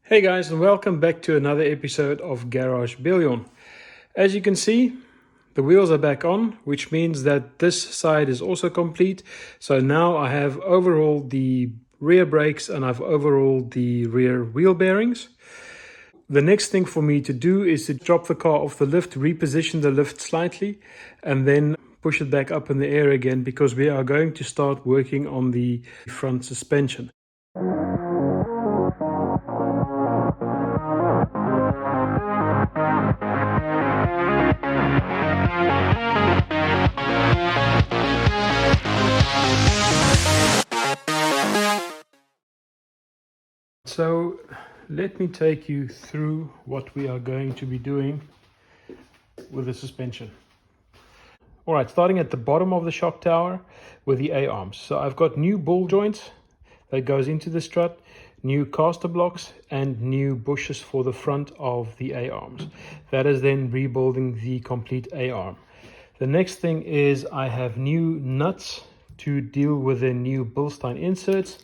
Hey guys, and welcome back to another episode of Garage Biljon. As you can see, the wheels are back on, which means that this side is also complete. So now I have overhauled the rear brakes and I've overhauled the rear wheel bearings. The next thing for me to do is to drop the car off the lift, reposition the lift slightly, and then push it back up in the air again because we are going to start working on the front suspension. So let me take you through what we are going to be doing with the suspension. All right, starting at the bottom of the shock tower with the A-arms. So I've got new ball joints that goes into the strut, new caster blocks and new bushes for the front of the A-arms. That is then rebuilding the complete A-arm. The next thing is I have new nuts to deal with the new Bilstein inserts,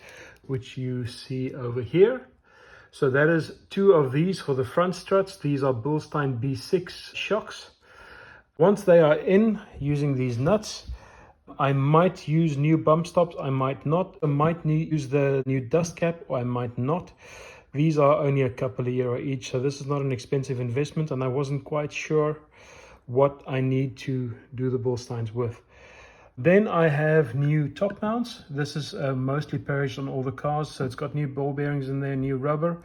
which you see over here. So that is two of these for the front struts. These are Bilstein B6 shocks. Once they are in using these nuts, I might use new bump stops, I might not. I might use the new dust cap, or I might not. These are only a couple of euro each, so this is not an expensive investment, and I wasn't quite sure what I need to do the Bilsteins with. Then I have new top mounts. This is mostly Parrish on all the cars, so it's got new ball bearings in there, new rubber.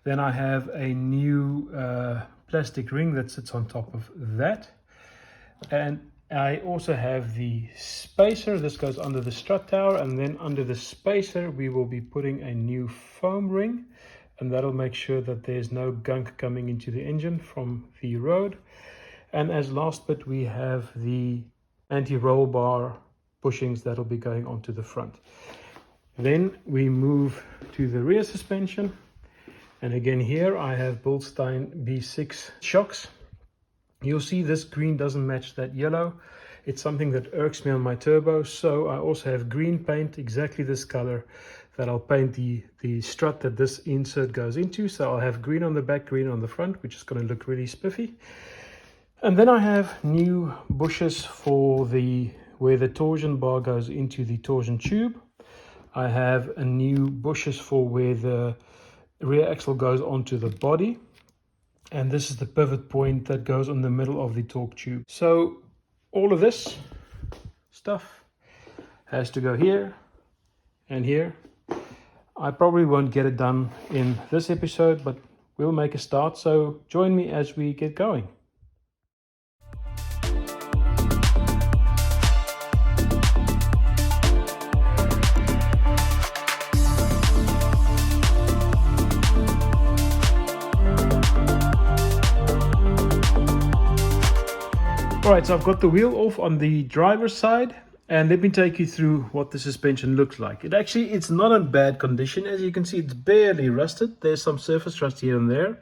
Then I have a new plastic ring that sits on top of that. And I also have the spacer. This goes under the strut tower, and then under the spacer we will be putting a new foam ring, and that'll make sure that there's no gunk coming into the engine from the road. And as last bit, we have the anti-roll bar bushings that'll be going onto the front. Then we move to the rear suspension, and again here I have Bilstein B6 shocks. You'll see this green doesn't match that yellow. It's something that irks me on my turbo, so I also have green paint, exactly this color, that I'll paint the strut that this insert goes into. So I'll have green on the back, green on the front, which is going to look really spiffy. And then I have new bushes for where the torsion bar goes into the torsion tube. I have a new bushes for where the rear axle goes onto the body. And this is the pivot point that goes on the middle of the torque tube. So all of this stuff has to go here and here. I probably won't get it done in this episode, but we'll make a start. So join me as we get going. Alright, so I've got the wheel off on the driver's side, and let me take you through what the suspension looks like. It's not in bad condition. As you can see, it's barely rusted. There's some surface rust here and there.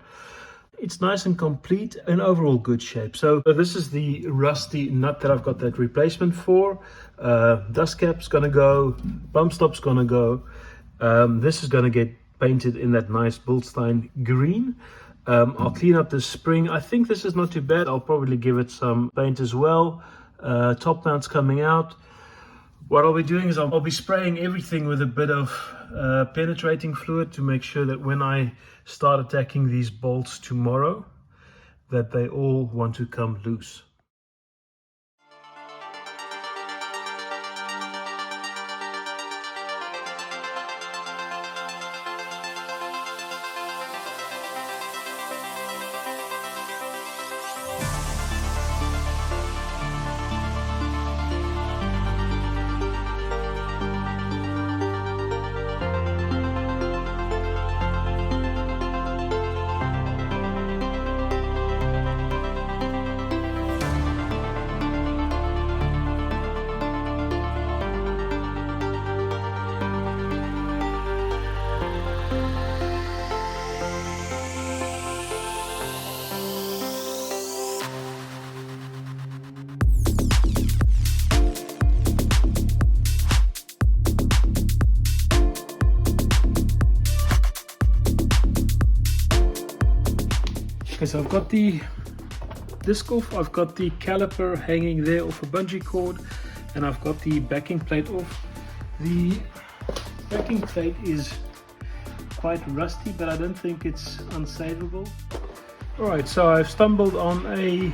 It's nice and complete and overall good shape. So this is the rusty nut that I've got that replacement for. Dust cap's gonna go, bump stop's gonna go. This is gonna get painted in that nice Bilstein green. I'll clean up the spring. I think this is not too bad. I'll probably give it some paint as well. Top mount's coming out. What I'll be doing is I'll be spraying everything with a bit of penetrating fluid to make sure that when I start attacking these bolts tomorrow, that they all want to come loose. Okay, so I've got the disc off, I've got the caliper hanging there off a bungee cord, and I've got the backing plate off. The backing plate is quite rusty, but I don't think it's unsavable. Alright, so I've stumbled on a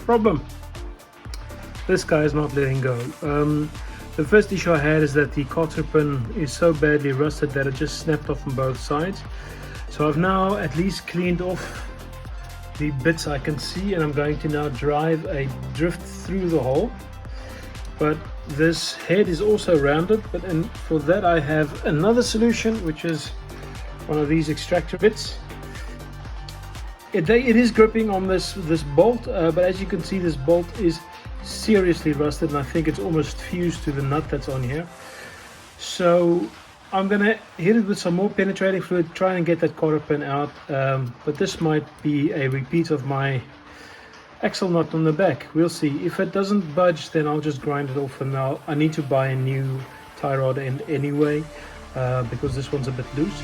problem. This guy is not letting go. The first issue I had is that the cotter pin is so badly rusted that it just snapped off on both sides. So I've now at least cleaned off the bits I can see, and I'm going to now drive a drift through the hole. But this head is also rounded, and for that I have another solution, which is one of these extractor bits. It is gripping on this bolt, but as you can see, this bolt is seriously rusted, and I think it's almost fused to the nut that's on here. So I'm gonna hit it with some more penetrating fluid, try and get that cotter pin out, but this might be a repeat of my axle nut on the back. We'll see. If it doesn't budge, then I'll just grind it off, and now I need to buy a new tie rod end anyway, because this one's a bit loose.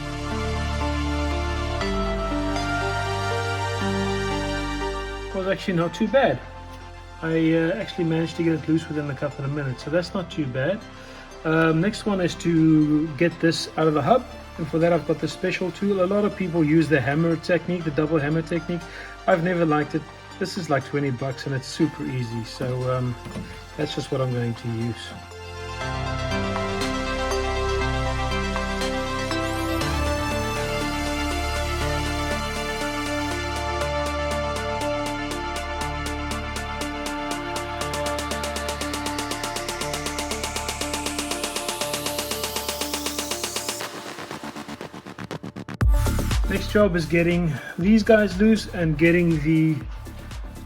It was actually not too bad. I actually managed to get it loose within a couple of minutes, so that's not too bad. Next one is to get this out of the hub, and for that I've got this special tool. A lot of people use the hammer technique, the double hammer technique. I've never liked it. This is like 20 bucks and it's super easy, so that's just what I'm going to use. Next job is getting these guys loose and getting the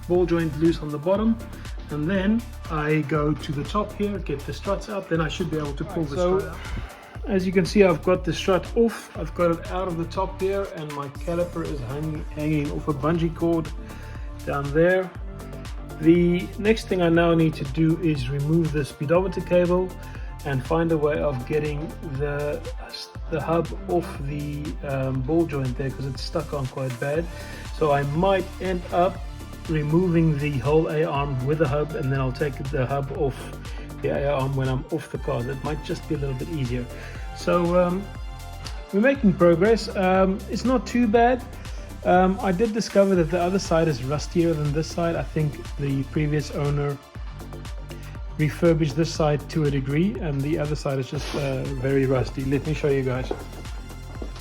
ball joint loose on the bottom, and then I go to the top here, get the struts out, then I should be able to pull the strut out. As you can see, I've got the strut off, I've got it out of the top here, and my caliper is hanging off a bungee cord down there. The next thing I now need to do is remove the speedometer cable and find a way of getting the hub off the ball joint there, because it's stuck on quite bad. So I might end up removing the whole A-arm with the hub, and then I'll take the hub off the A-arm when I'm off the car. That might just be a little bit easier. So we're making progress. It's not too bad. I did discover that the other side is rustier than this side. I think the previous owner refurbished this side to a degree, and the other side is just very rusty. Let me show you guys.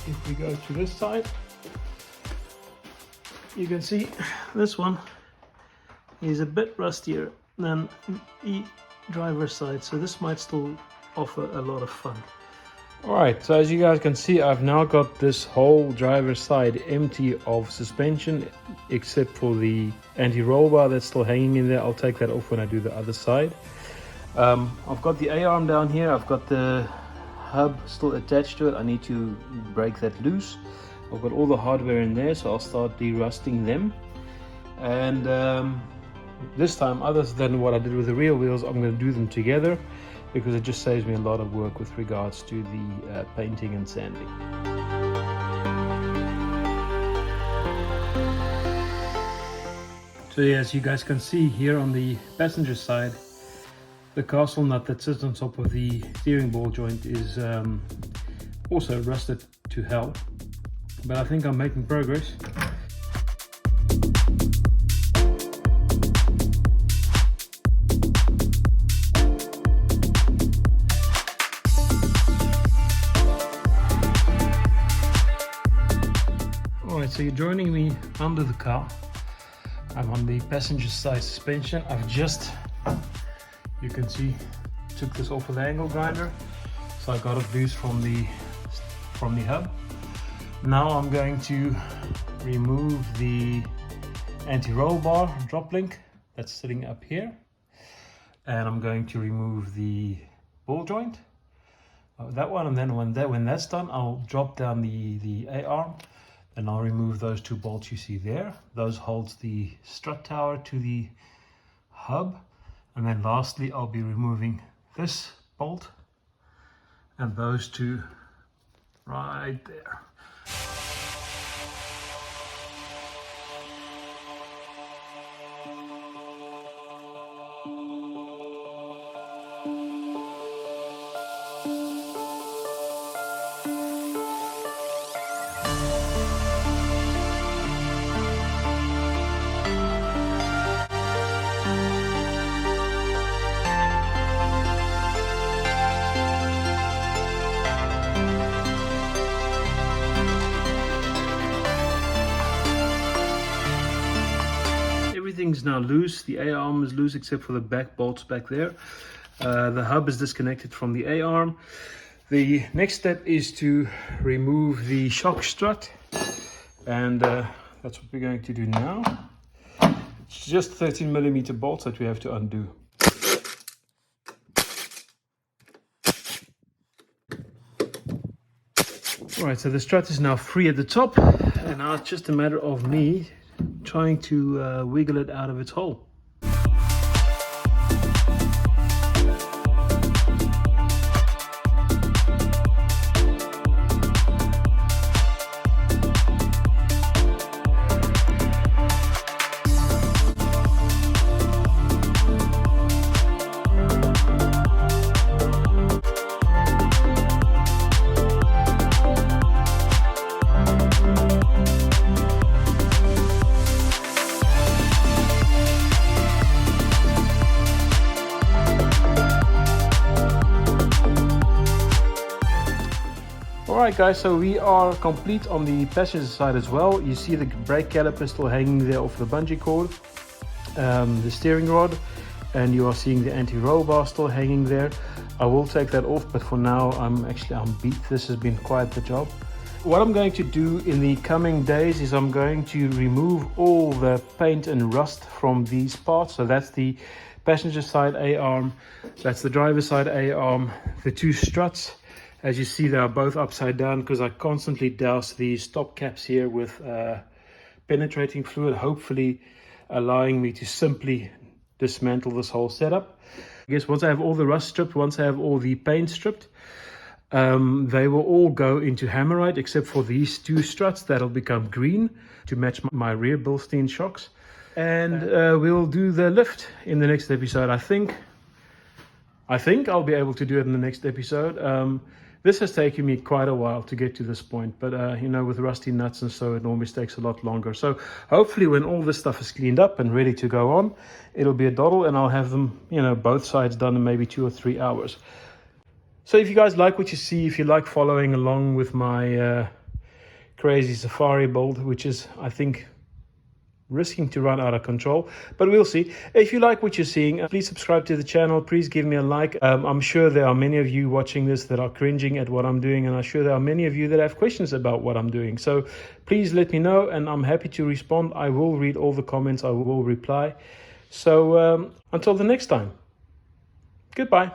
If we go to this side, you can see this one is a bit rustier than the driver's side, so this might still offer a lot of fun. Alright, so as you guys can see, I've now got this whole driver's side empty of suspension, except for the anti-roll bar that's still hanging in there. I'll take that off when I do the other side. I've got the A-arm down here, I've got the hub still attached to it. I need to break that loose. I've got all the hardware in there, so I'll start de-rusting them. And this time, other than what I did with the rear wheels, I'm going to do them together, because it just saves me a lot of work with regards to the painting and sanding. So yeah, as you guys can see here on the passenger side, the castle nut that sits on top of the steering ball joint is also rusted to hell, but I think I'm making progress. Alright, so you're joining me under the car. I'm on the passenger side suspension. I've just, you can see, took this off with the angle grinder, so I got it loose from the hub. Now I'm going to remove the anti-roll bar drop link that's sitting up here, and I'm going to remove the ball joint, that one, and then when that's done, I'll drop down the A-arm, and I'll remove those two bolts you see there. Those holds the strut tower to the hub. And then lastly, I'll be removing this bolt and those two right there. everything's now loose. The A-arm is loose except for the back bolts back there. The hub is disconnected from the A-arm. The next step is to remove the shock strut, and that's what we're going to do now. It's just 13mm bolts that we have to undo. Alright, so the strut is now free at the top, and now it's just a matter of me trying to wiggle it out of its hole. Alright guys, so we are complete on the passenger side as well. You see the brake caliper still hanging there off the bungee cord, the steering rod, and you are seeing the anti-roll bar still hanging there. I will take that off, but for now I'm beat. This has been quite the job. What I'm going to do in the coming days is I'm going to remove all the paint and rust from these parts. So that's the passenger side A-arm, that's the driver's side A-arm, the two struts. As you see, they are both upside down because I constantly douse these top caps here with penetrating fluid, hopefully allowing me to simply dismantle this whole setup. I guess once I have all the rust stripped, once I have all the paint stripped, they will all go into hammerite except for these two struts that'll become green to match my rear Bilstein shocks. And we'll do the lift in the next episode. I think I'll be able to do it in the next episode. This has taken me quite a while to get to this point, but you know, with rusty nuts and so, it always takes a lot longer. So hopefully when all this stuff is cleaned up and ready to go on, it'll be a doddle, and I'll have them, you know, both sides done in maybe 2 or 3 hours. So if you guys like what you see, if you like following along with my crazy safari build, which is, I think, risking to run out of control, but we'll see. If you like what you're seeing, please subscribe to the channel. Please give me a like. I'm sure there are many of you watching this that are cringing at what I'm doing, and I'm sure there are many of you that have questions about what I'm doing. So please let me know, and I'm happy to respond. I will read all the comments. I will reply. So until the next time, goodbye.